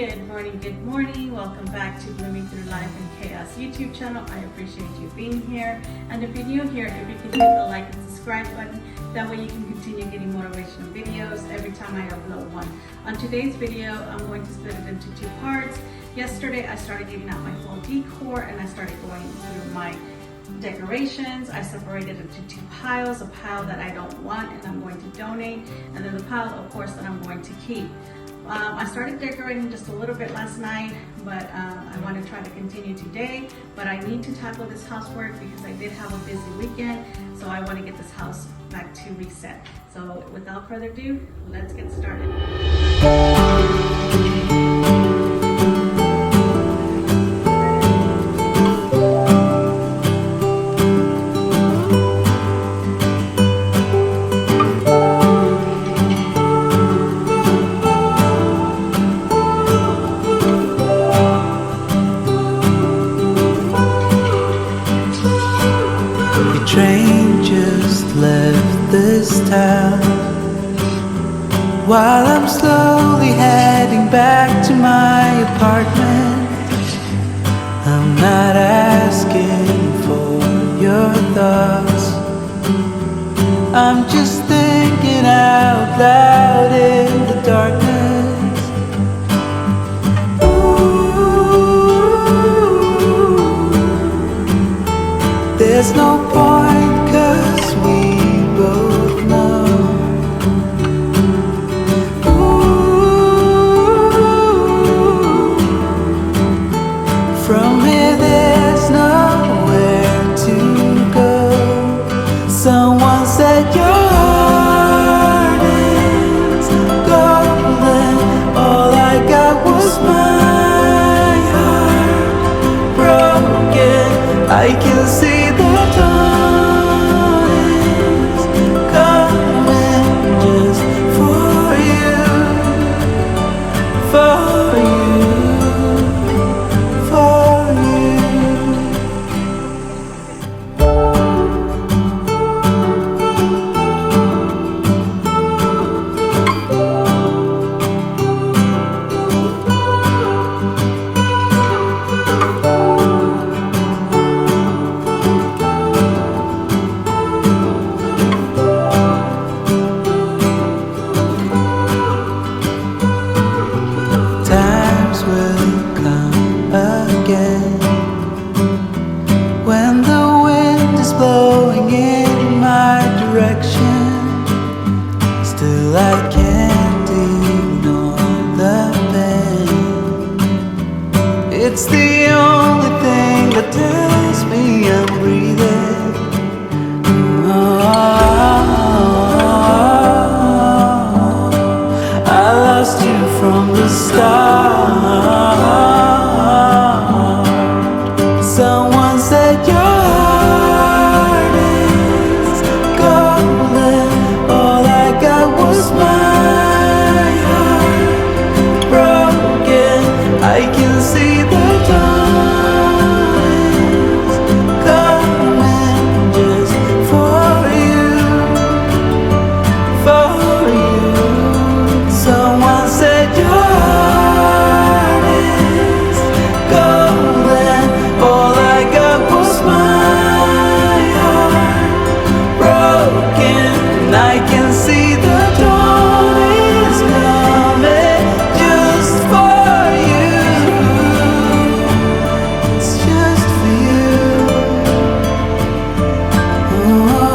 Good morning. Welcome back to Blooming Through Life and Chaos YouTube channel. I appreciate you being here. And if you're new here, if you can hit the like and subscribe button, that way you can continue getting motivational videos every time I upload one. On today's video, I'm going to split it into two parts. Yesterday, I started getting out my fall decor and I started going through my decorations. I separated it into two piles, a pile that I don't want and I'm going to donate, and then the pile, of course, that I'm going to keep. I started decorating just a little bit last night, but I want to try to continue today. But I need to tackle this housework because I did have a busy weekend, so I want to get this house back to reset. So without further ado, let's get started. Train just left this town while I'm slowly heading back to my apartment. I'm not asking for your thoughts, I'm just thinking out loud in the darkness. Ooh, there's no point, 'cause we both know. Ooh, from here there's nowhere to go. Someone said your heart is golden. All I got was my heart broken. I can see the dawn is coming just for you, for you, for you. Times will come again when the wind is blowing in my direction. Still I can't ignore the pain. It's the only thing that tells me I'm breathing. I lost you from the start. Someone said your heart is golden. All I got was my heart broken. I can see the dawn is coming just for you, for you. Someone said your heart is golden. All I got was my heart broken. I can see the dawn is coming just for you. It's just for you. Oh,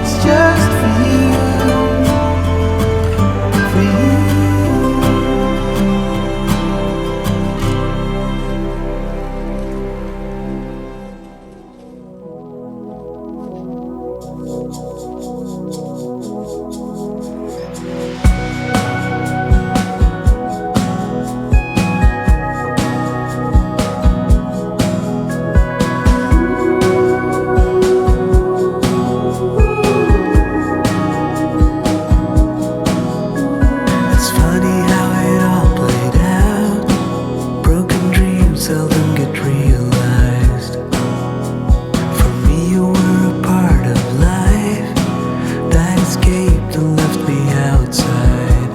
it's just for you, for you. It's funny how it all played out. Broken dreams seldom get realized. For me you were a part of life that escaped and left me outside.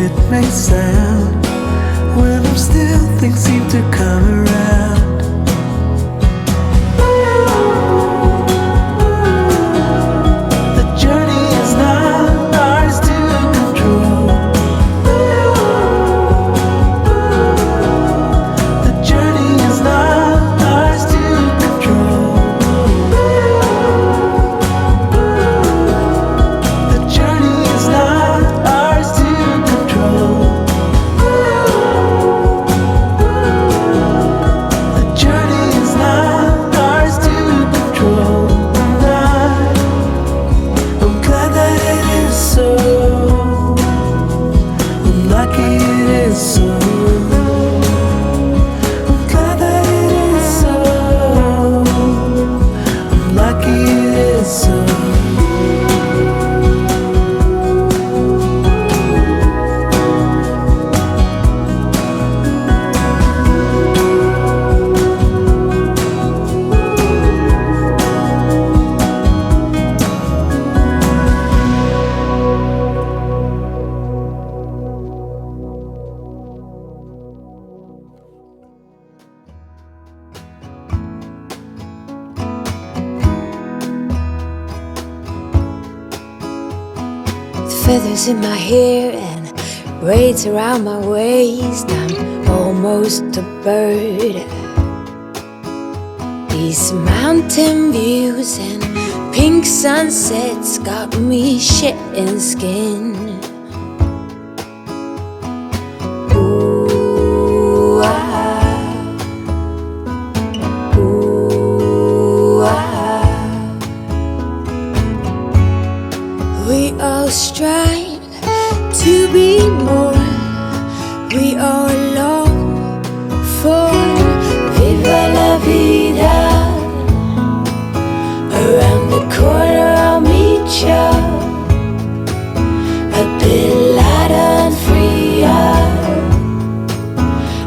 it may sound, when I'm still, things seem to come around. The journey is not ours to control. The journey is not ours to control. The journey is not ours to control. The journey is not ours to control. I'm glad that it is so. I'm lucky it is so. I'm glad that it is so. I'm lucky it is so. Feathers in my hair and braids around my waist. I'm almost a bird. These mountain views and pink sunsets got me shedding skin. Ooh, ooh, we all strive to be more. We all long for viva la vida. Around the corner I'll meet ya, a bit lighter and freer.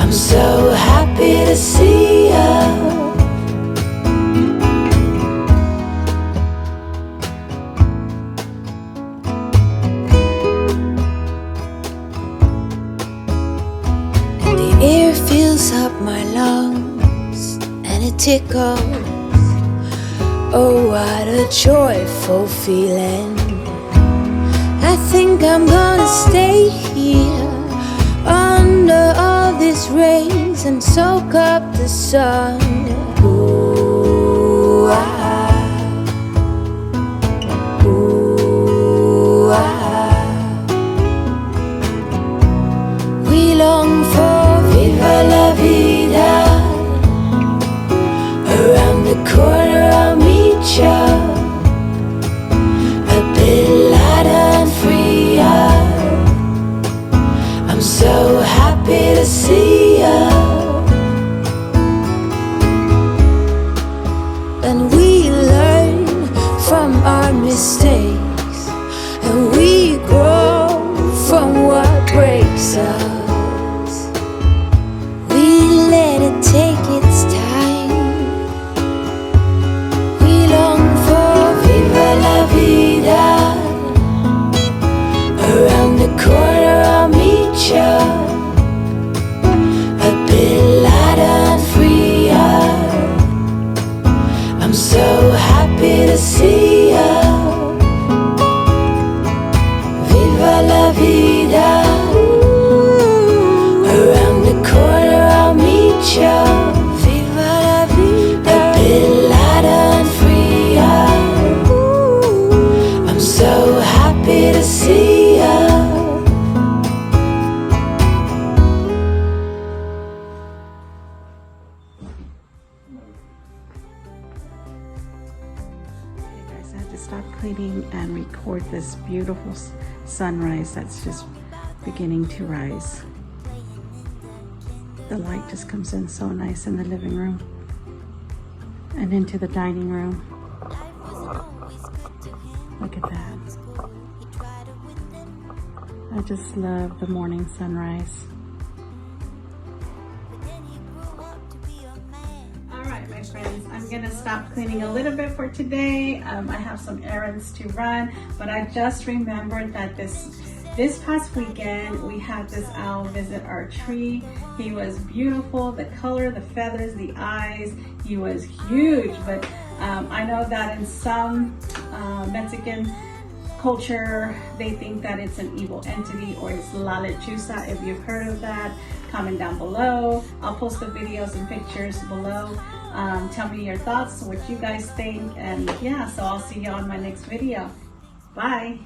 I'm so happy to see ya. And the air fills up my lungs and it tickles. Oh, what a joyful feeling. I think I'm gonna stay here under all these rays and soak up the sun. Ooh, ooh, we long for viva la vida. Around the corner I'll meet ya, a bit lighter and freer. I'm so happy to see ya. And we learn from our mistakes, and we grow from what breaks us. We let it take its time. Around the corner I'll meet ya, a bit lighter and freer. I'm so happy to see ya. Viva la vida. Around the corner I'll meet ya, viva la vida. A bit lighter and freer. I'm so happy to see ya. Okay guys, I had to stop cleaning and record this beautiful sunrise that's just beginning to rise. The light just comes in so nice in the living room and into the dining room. Look at that. I just love the morning sunrise. Alright my friends, I'm gonna stop cleaning a little bit for today. I have some errands to run, but I just remembered that this This past weekend, we had this owl visit our tree. He was beautiful, the color, the feathers, the eyes. He was huge, but I know that in some Mexican culture, they think that it's an evil entity or it's La Lechuza. If you've heard of that, comment down below. I'll post the videos and pictures below. Tell me your thoughts, what you guys think, and yeah, so I'll see you on my next video. Bye.